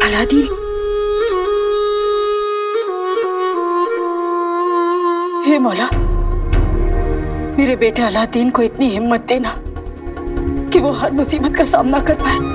Aladdin, हे मौला, मेरे बेटे अलादीन को इतनी हिम्मत देना कि वो हर मुसीबत का सामना कर पाए।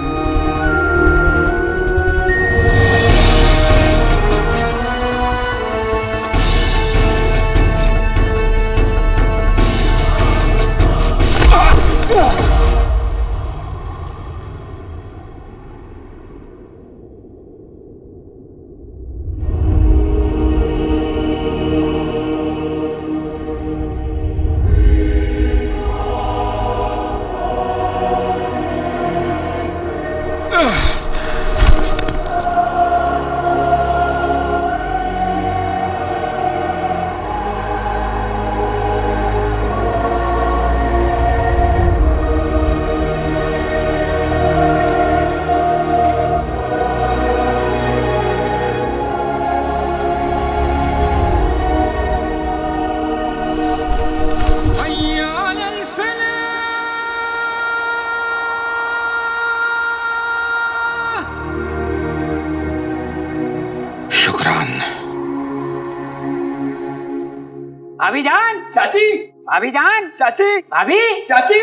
भाभी जान, चाची, भाभी जान, चाची, भाभी, चाची।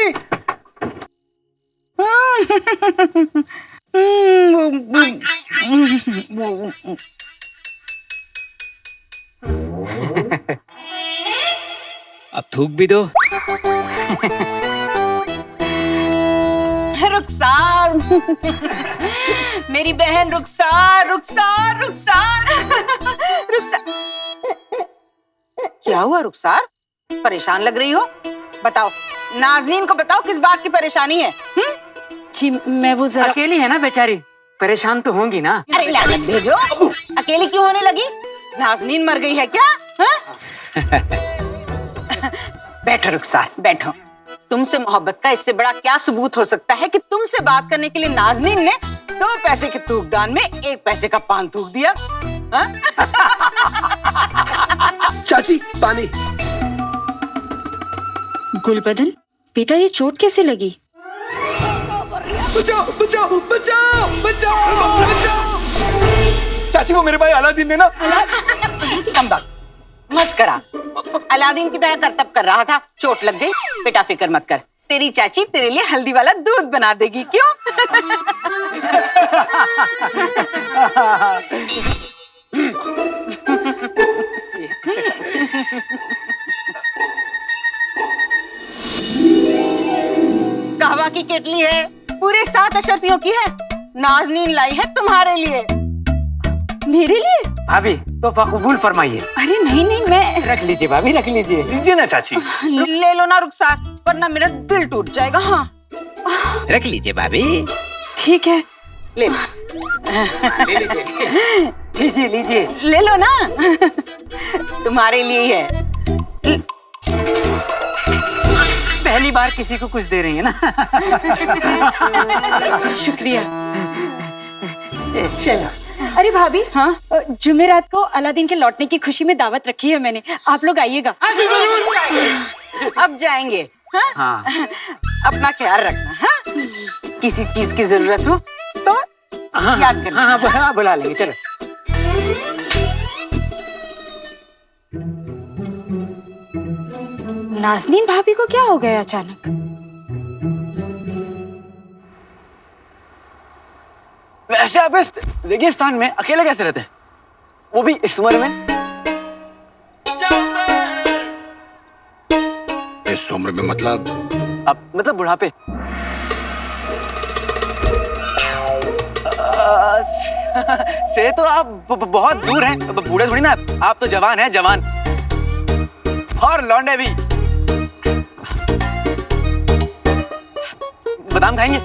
अब थूक भी दो। रुखसार, मेरी बहन रुखसार, रुखसार, रुखसार, रुखसार। क्या हुआ रुखसार? परेशान लग रही हो? बताओ, नाज़नीन को बताओ किस बात की परेशानी है? जी मैं वो जरा अकेली है ना बेचारी, परेशान तो होंगी ना। अरे लानत भेजो, अकेली क्यों होने लगी? नाज़नीन मर गई है क्या? बैठो रुखसार, बैठो। तुमसे मोहब्बत का इससे बड़ा क्या सबूत हो सकता है कि तुमसे बात करने के लिए नाज़नीन ने 2 पैसे के थूकदान में 1 पैसे का पान थूक दिया। चाची, पानी। गुलबदन, बेटा ये चोट कैसे लगी? बचाओ, बचाओ, बचाओ, बचाओ, बचाओ। चाची को मेरे भाई अलादीन ने ना। कम बात, मस्करा। अलादीन की तरह करतब कर रहा था, चोट लग गई। बेटा फिक्र मत कर, तेरी चाची तेरे लिए हल्दी वाला दूध बना देगी। क्यों? कहवा की केटली है, पूरे 7 अशरफियों की है। नाज़नीन लाई है तुम्हारे लिए। मेरे लिए? भाभी तो कबूल फरमाइए। अरे नहीं नहीं, मैं रख लीजिए भाभी, रख लीजिए। लीजिए ना चाची। ले लो ना रुखसार, वरना मेरा दिल टूट जाएगा। हाँ रख लीजिए भाभी। ठीक है। ले ले लीजिए, लीजिए, लीजिए। ले लो ना, तुम्हारे लिए ही है। पहली बार किसी को कुछ दे रही है ना। शुक्रिया। चलो। अरे भाभी, हाँ? जुमेरात को अलादीन के लौटने की खुशी में दावत रखी है मैंने, आप लोग आइएगा। अब जाएंगे। हाँ? हाँ। अपना ख्याल रखना। हाँ? किसी चीज की जरूरत हो तो हाँ, याद करना। हाँ, हाँ, बुला लेंगे। चलो। नाज़नीन भाभी को क्या हो गया अचानक? वैसे आप इस रेगिस्तान में अकेले कैसे रहते हैं? वो भी इस उम्र में? इस उम्र में मतलब? अब मतलब बुढ़ापे। से तो आप बहुत दूर हैं। बूढ़े थोड़ी ना आप तो जवान हैं, जवान। और लौंडे भी। बादाम खाएंगे?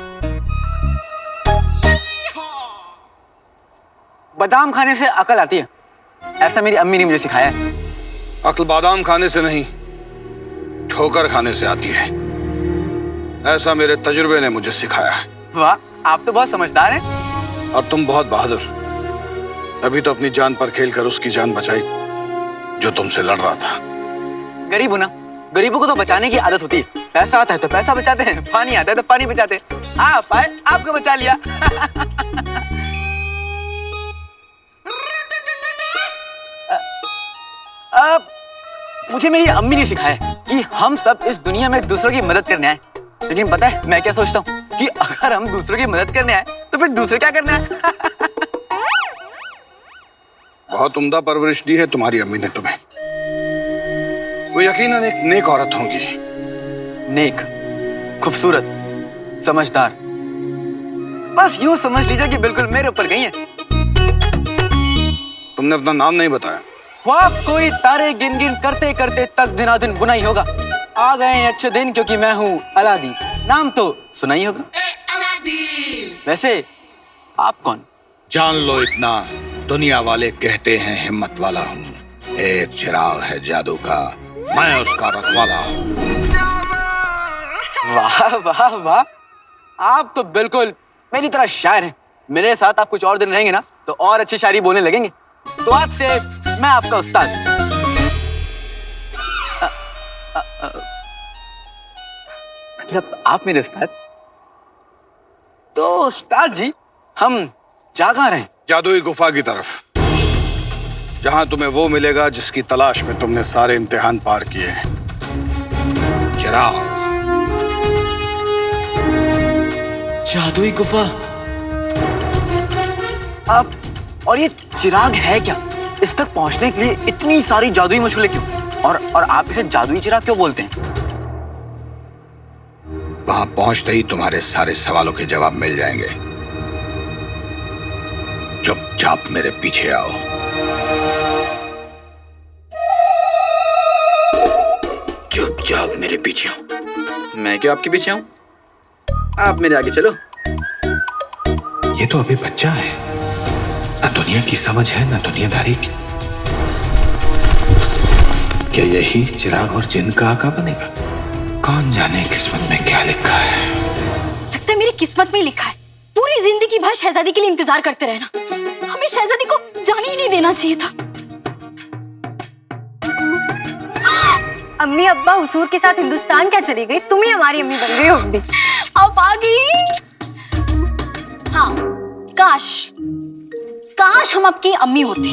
बादाम खाने से अकल आती है, ऐसा मेरी अम्मी ने मुझे सिखाया है। अक्ल बादाम खाने से नहीं, ठोकर खाने से आती है, ऐसा मेरे तजुर्बे ने मुझे सिखाया है। वाह, आप तो बहुत समझदार हैं। और तुम बहुत बहादुर। तभी तो अपनी जान पर खेलकर उसकी जान बचाई जो तुमसे लड़ रहा था। गरीब हो ना, गरीबों को तो बचाने की आदत होती है। पैसा आता है तो पैसा बचाते हैं, पानी आता है तो पानी बचाते हैं। आप आए, आपको बचा लिया। मुझे मेरी अम्मी ने सिखाया कि हम सब इस दुनिया में दूसरों की मदद करने आए। लेकिन पता है मैं क्या सोचता हूँ कि अगर हम दूसरों की मदद करने आए तो फिर दूसरे क्या करना है? बहुत उम्दा परवरिश दी है तुम्हारी अम्मी ने तुम्हें। वो यकीनन एक नेक औरत होंगी। नेक, खूबसूरत, समझदार, बस यूं समझ लीजिए कि बिल्कुल मेरे ऊपर गई है। तुमने अपना नाम नहीं बताया। ख्वाब कोई तारे गिन गिन करते करते तक दिनादिन बुना ही होगा। आ गए हैं अच्छे दिन क्योंकि मैं हूँ अलादीन, नाम तो सुना ही होगा। वैसे आप कौन? जान लो इतना, दुनिया वाले कहते हैं हिम्मत वाला हूँ। एक चिराग है जादू का, मैं उसका रखवाला हूँ। वाह वाह वाह, आप तो बिल्कुल मेरी तरह शायर हैं। मेरे साथ आप कुछ और दिन रहेंगे ना तो और अच्छी शायरी बोलने लगेंगे। तो आज से मैं आपका उस्ताद। मतलब आप मेरे उस्ताद? तो उस्ताद जी हम जा कहाँ रहे हैं? जादुई गुफा की तरफ, जहां तुम्हें वो मिलेगा जिसकी तलाश में तुमने सारे इम्तिहान पार किए हैं। चिराग। जादुई गुफा। अब और ये चिराग है क्या? इस तक पहुंचने के लिए इतनी सारी जादुई मशगूलें क्यों? और आप इसे जादुई चिराग क्यों बोलते हैं? वहां पहुंचते ही तुम्हारे सारे सवालों के जवाब मिल जाएंगे। चुपचाप मेरे पीछे आओ। चुपचाप मेरे पीछे आओ। मैं क्यों आपके पीछे आऊं? आप मेरे आगे चलो। ये तो अभी बच्चा है, न दुनिया की समझ है न दुनियादारी की। क्या यही चिराग और जिन का आका बनेगा? कौन जाने किस्मत में क्या लिखा है। लगता है मेरी किस्मत में लिखा है पूरी जिंदगी भर शहजादी के लिए इंतजार करते रहना। हमें शहजादी को जाने ही नहीं देना चाहिए था। अम्मी अब्बा हुजूर के साथ हिंदुस्तान क्या चली गई? तुम ही हमारी अम्मी बन गई हो अम्मी। अब आ गई। हाँ, काश हम आपकी अम्मी होते।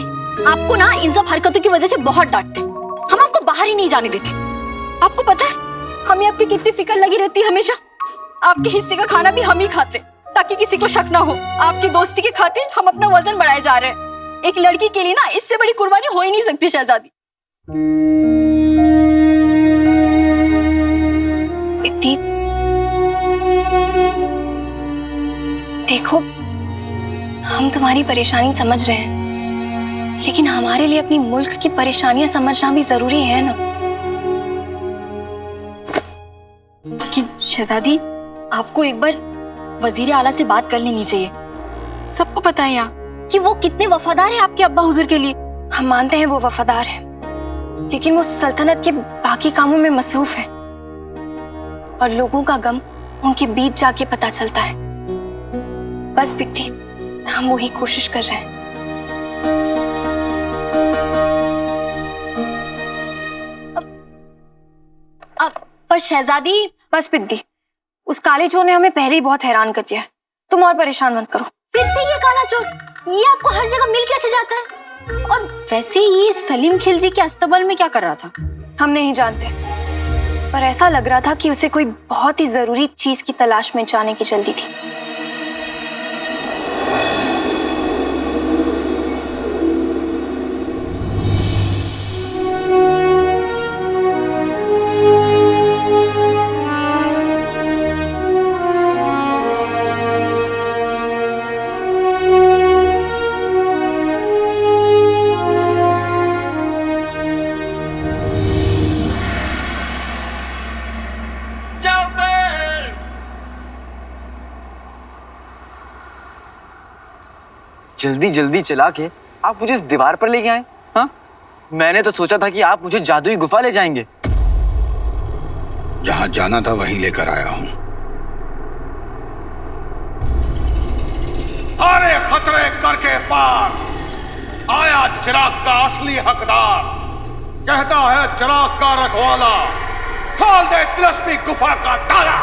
आपको ना इन सब हरकतों की वजह से बहुत डांटते। हम आपको बाहर ही नहीं जाने देते। आपको पता है हमें आपकी कितनी फिक्र लगी रहती है हमेशा। आपके हिस्से का खाना भी हम ही खाते ताकि किसी को शक ना हो। आपकी दोस्ती के खातिर हम अपना वजन बढ़ाए जा रहे हैं। एक लड़की के लिए ना इससे बड़ी कुर्बानी हो ही नहीं सकती शहजादी। इतनी देखो, हम तुम्हारी परेशानी समझ रहे हैं, लेकिन हमारे लिए अपनी मुल्क की परेशानियां समझना भी जरूरी है ना। लेकिन शहजादी, आपको एक बार वजीर आला से बात कर लेनी चाहिए। सबको पता है यहाँ कि वो कितने वफादार हैं आपके अब्बा हुजूर के लिए। हम मानते हैं वो वफादार है, लेकिन वो सल्तनत के बाकी कामों में मसरूफ है और लोगों का गम उनके बीच जाके पता चलता है। बस बिकती, हम वही कोशिश कर रहे हैं। पर शहजादी, बस बिकती, उस काले चोर ने हमें पहले ही बहुत हैरान कर दिया है। तुम और परेशान मत करो। फिर से ये काला चोर, ये आपको हर जगह मिल कैसे जाता है? और वैसे ये सलीम खिलजी के अस्तबल में क्या कर रहा था? हम नहीं जानते, पर ऐसा लग रहा था कि उसे कोई बहुत ही जरूरी चीज की तलाश में जाने की जल्दी थी। जल्दी जल्दी चला के आप मुझे इस दीवार पर लेके आए। हाँ, मैंने तो सोचा था कि आप मुझे जादुई गुफा ले जाएंगे। जहां जाना था वहीं लेकर आया हूं। सारे खतरे करके पार आया चिराग का असली हकदार। कहता है चिराग का रखवाला, खोल दे तिलस्मी गुफा का ताला।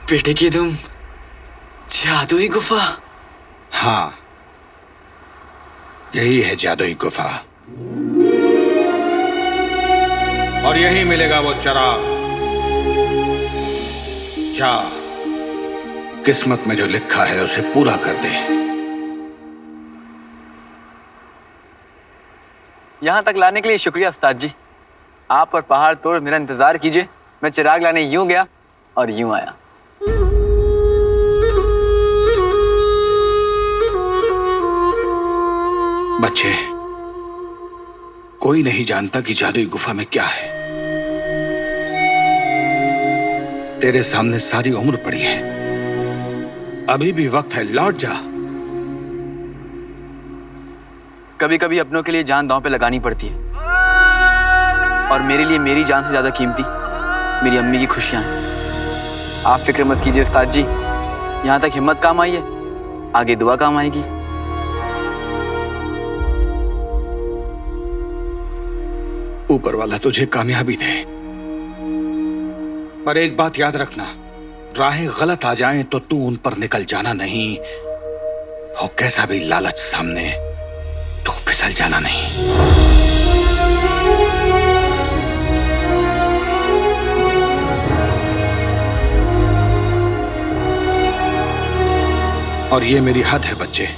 बेटे की तुम जादुई गुफा। हाँ, यही है जादुई गुफा, और यही मिलेगा वो चिराग। जा, किस्मत में जो लिखा है उसे पूरा कर दे। यहाँ तक लाने के लिए शुक्रिया उस्ताद जी। आप और पहाड़ तोड़ मेरा इंतजार कीजिए, मैं चिराग लाने यूं गया और यूं आया। बच्चे, कोई नहीं जानता कि जादुई गुफा में क्या है। तेरे सामने सारी उम्र पड़ी है, अभी भी वक्त है, लौट जा। कभी कभी अपनों के लिए जान दांव पे लगानी पड़ती है, और मेरे लिए मेरी जान से ज्यादा कीमती मेरी अम्मी की खुशियां हैं। आप फिक्र मत कीजिए उस्ताद जी, यहाँ तक हिम्मत काम आई है, आगे दुआ काम आएगी। ऊपर वाला तुझे कामयाबी दे, पर एक बात याद रखना, राहें गलत आ जाएं तो तू उन पर निकल जाना नहीं, हो कैसा भी लालच सामने तू फिसल जाना नहीं। और ये मेरी हद है बच्चे,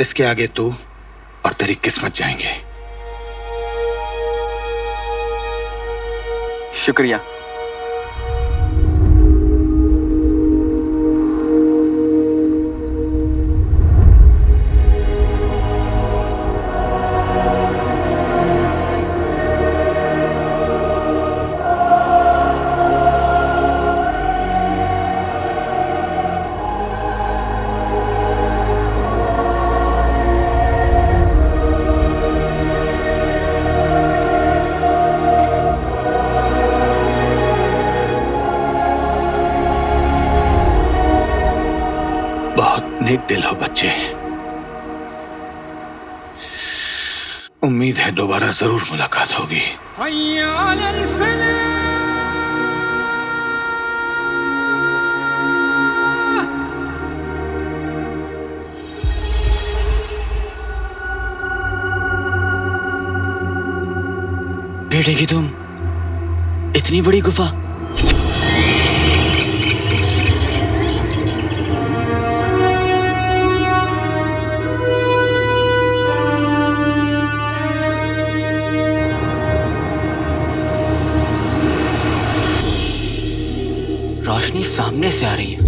इसके आगे तू और तेरी किस्मत जाएंगे। शुक्रिया। नेक दिल हो बच्चे, उम्मीद है दोबारा जरूर मुलाकात होगी। बेटे की तुम इतनी बड़ी गुफा। रोशनी सामने से आ रही है।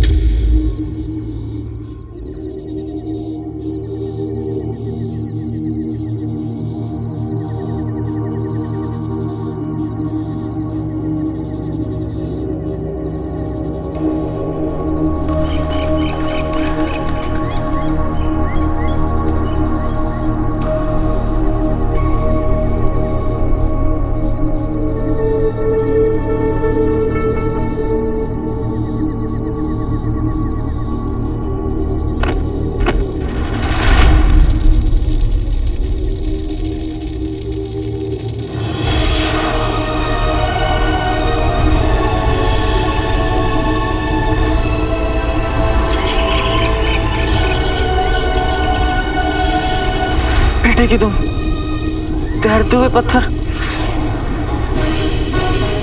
कि तुम तैरते हुए पत्थर,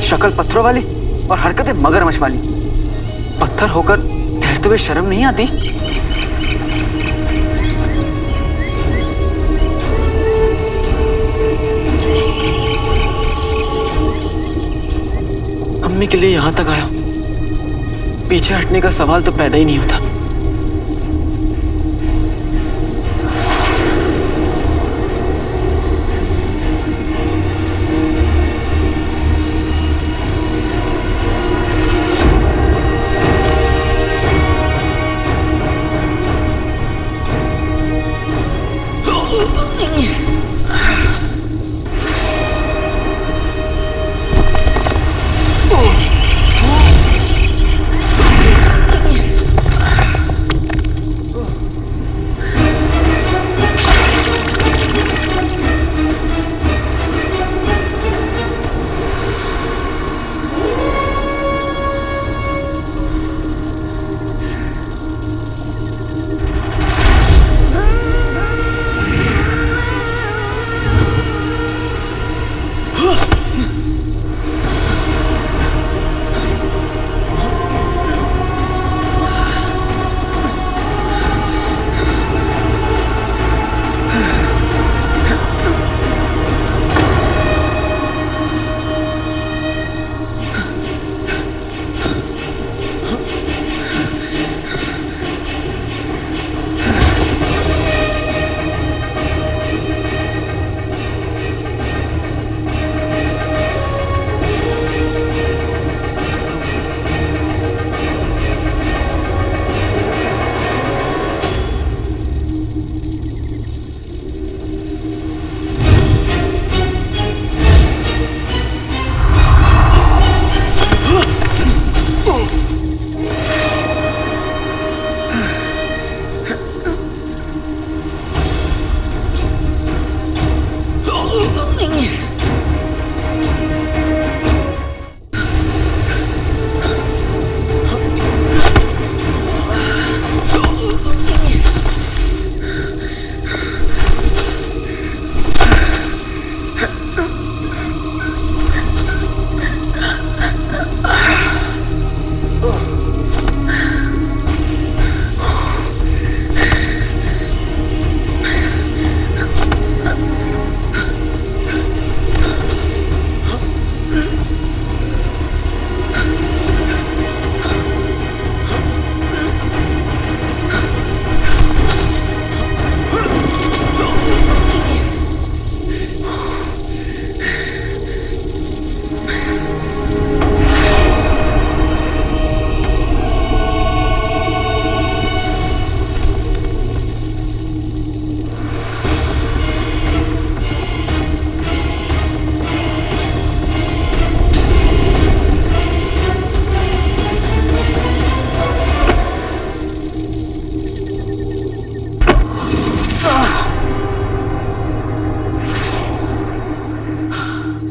शक्ल पत्थरों वाली और हरकतें मगरमच्छ वाली। पत्थर होकर तैरते हुए शर्म नहीं आती? अम्मी के लिए यहां तक आया, पीछे हटने का सवाल तो पैदा ही नहीं होता।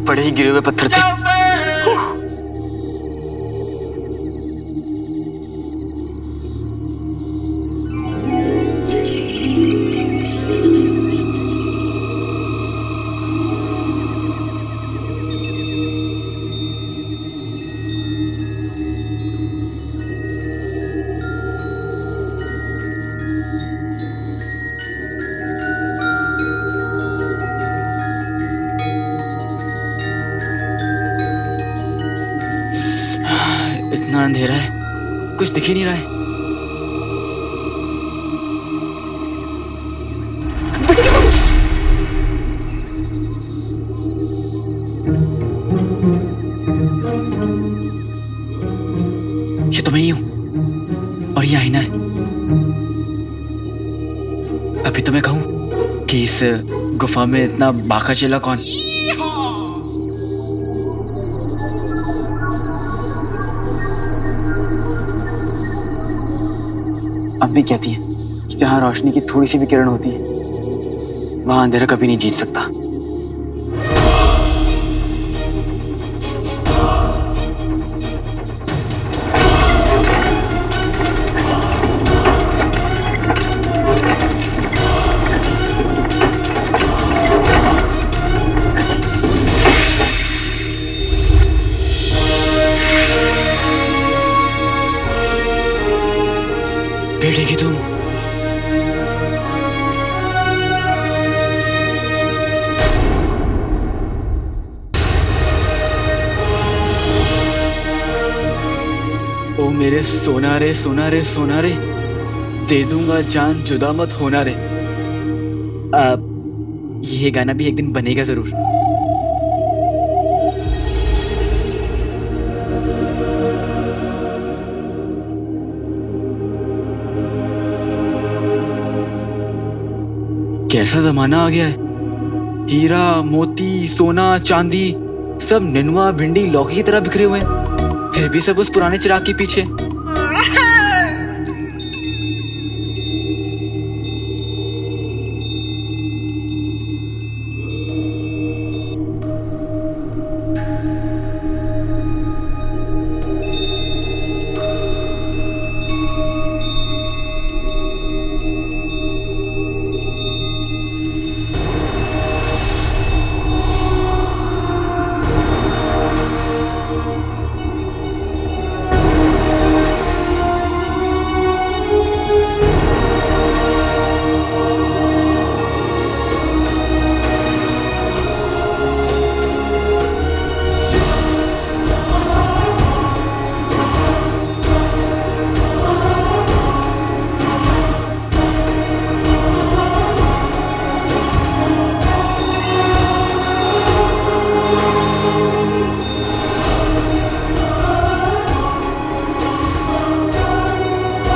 बड़े ही गिरे हुए पत्थर थे। इतना अंधेरा है, कुछ दिख ही नहीं रहा है। ये तो मैं ही हूं और ये आईना है। अभी तो मैं कहूं कि इस गुफा में इतना बाका चेला कौन? अम्मी कहती है कि जहां रोशनी की थोड़ी सी भी किरण होती है वहां अंधेरा कभी नहीं जीत सकता। बैठेगी तुम? ओ मेरे सोना रे सोना रे सोना रे, दे दूंगा जान जुदा मत होना रे। ये गाना भी एक दिन बनेगा जरूर। कैसा जमाना आ गया है। हीरा मोती सोना चांदी सब नेनुआ भिंडी लौकी की तरह बिखरे हुए हैं, फिर भी सब उस पुराने चिराग के पीछे।